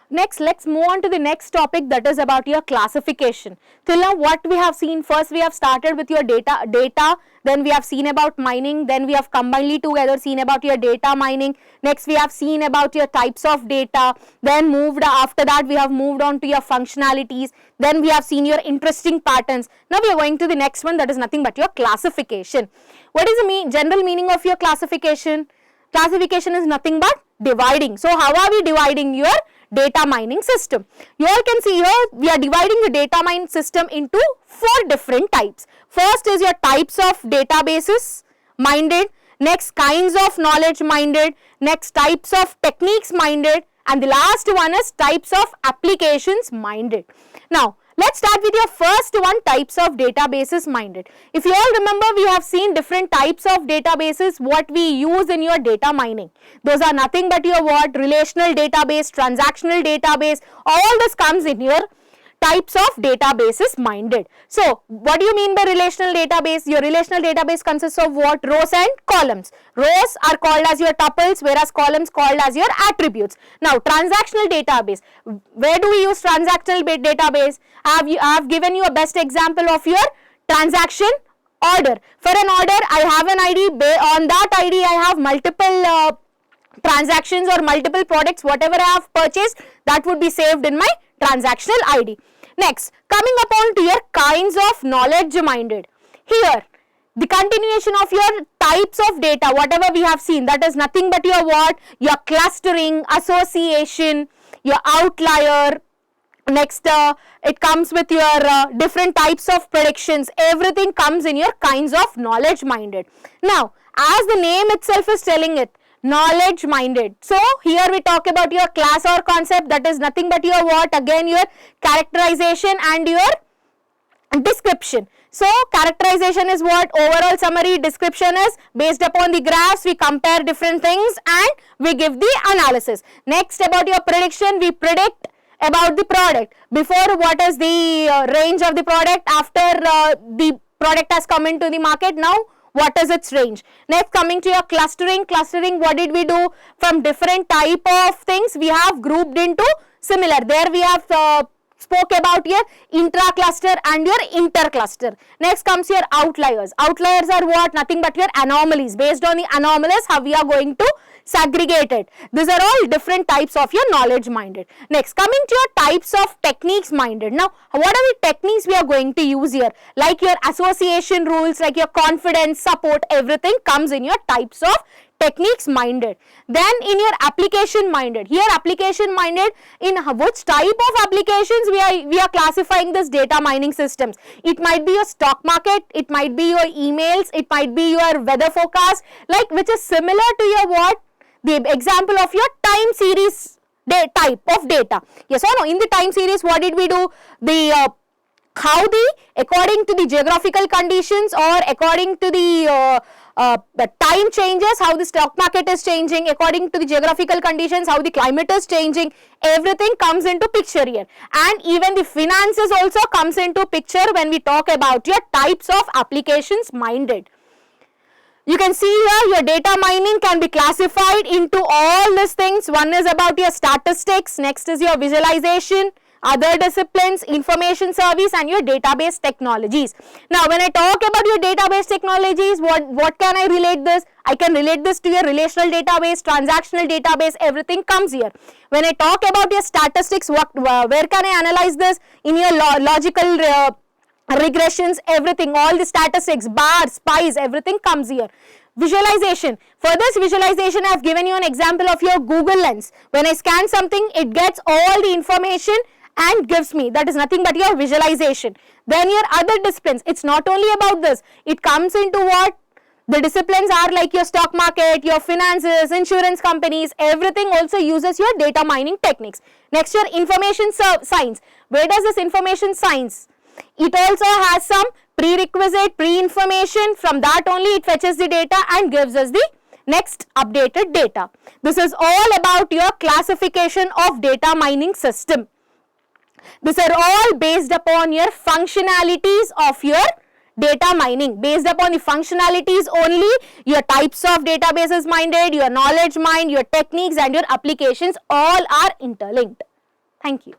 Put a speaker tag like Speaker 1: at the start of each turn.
Speaker 1: Next, let's move on to the next topic, that is about your classification. Till now what we have seen, first we have started with your data, then we have seen about mining, then we have combinedly together seen about your data mining, next we have seen about your types of data, then after that we have moved on to your functionalities, then we have seen your interesting patterns. Now we are going to the next one, that is nothing but your classification. What is the general meaning of your classification? Classification is nothing but dividing. So how are we dividing your data mining system? You all can see here we are dividing the data mining system into 4 different types. First is your types of databases minded, next kinds of knowledge minded, next types of techniques minded, and the last one is types of applications minded. Now let's start with your first one, types of databases minded. If you all remember, we have seen different types of databases what we use in your data mining. Those are nothing but your relational database, transactional database, all this comes in your types of databases minded. So what do you mean by relational database? Your relational database consists of what? Rows and columns. Rows are called as your tuples, whereas columns called as your attributes. Now transactional database, where do we use transactional database? I have given you a best example of your transaction order. For an order, I have an ID, on that ID I have multiple transactions or multiple products, whatever I have purchased, that would be saved in my transactional ID. Next, coming upon to your kinds of knowledge minded. Here, the continuation of your types of data, whatever we have seen, that is nothing but your what? Your clustering, association, your outlier. Next, it comes with your different types of predictions. Everything comes in your kinds of knowledge minded. Now, as the name itself is telling it, knowledge minded. So here we talk about your class or concept, that is nothing but your what? Again your characterization and your description. So characterization is what? Overall summary. Description is based upon the graphs, we compare different things and we give the analysis. Next, about your prediction, we predict about the product. Before, what is the range of the product? After the product has come into the market, now what is its range? Next, coming to your clustering. Clustering, what did we do? From different type of things we have grouped into similar. There we have spoke about your intra-cluster and your inter-cluster. Next comes your outliers. Outliers are what? Nothing but your anomalies. Based on the anomalies, how we are going to segregate it. These are all different types of your knowledge minded. Next, coming to your types of techniques minded. Now, what are the techniques we are going to use here? Like your association rules, like your confidence, support, everything comes in your types of techniques minded. Then in your application minded, here application minded, in which type of applications we are classifying this data mining systems. It might be your stock market, it might be your emails, it might be your weather forecast, like which is similar to your what? The example of your time series type of data. Yes or no? In the time series, what did we do? The according to the geographical conditions or according to the time changes, how the stock market is changing, according to the geographical conditions, how the climate is changing, everything comes into picture here. And even the finances also comes into picture when we talk about your types of applications minded. You can see here your data mining can be classified into all these things. One is about your statistics, next is your visualization, other disciplines, information service and your database technologies. Now when I talk about your database technologies, what can I relate this? I can relate this to your relational database, transactional database, everything comes here. When I talk about your statistics, where can I analyze this? In your logical regressions, everything, all the statistics, bars, spies, everything comes here. Visualization. For this visualization, I have given you an example of your Google Lens. When I scan something, it gets all the information and gives me. That is nothing but your visualization. Then your other disciplines. It's not only about this. It comes into what? The disciplines are like your stock market, your finances, insurance companies, everything also uses your data mining techniques. Next, your information science. Where does this information science? It also has some prerequisite, pre-information. From that only it fetches the data and gives us the next updated data. This is all about your classification of data mining system. These are all based upon your functionalities of your data mining. Based upon the functionalities only, your types of databases minded, your knowledge mind, your techniques and your applications all are interlinked. Thank you.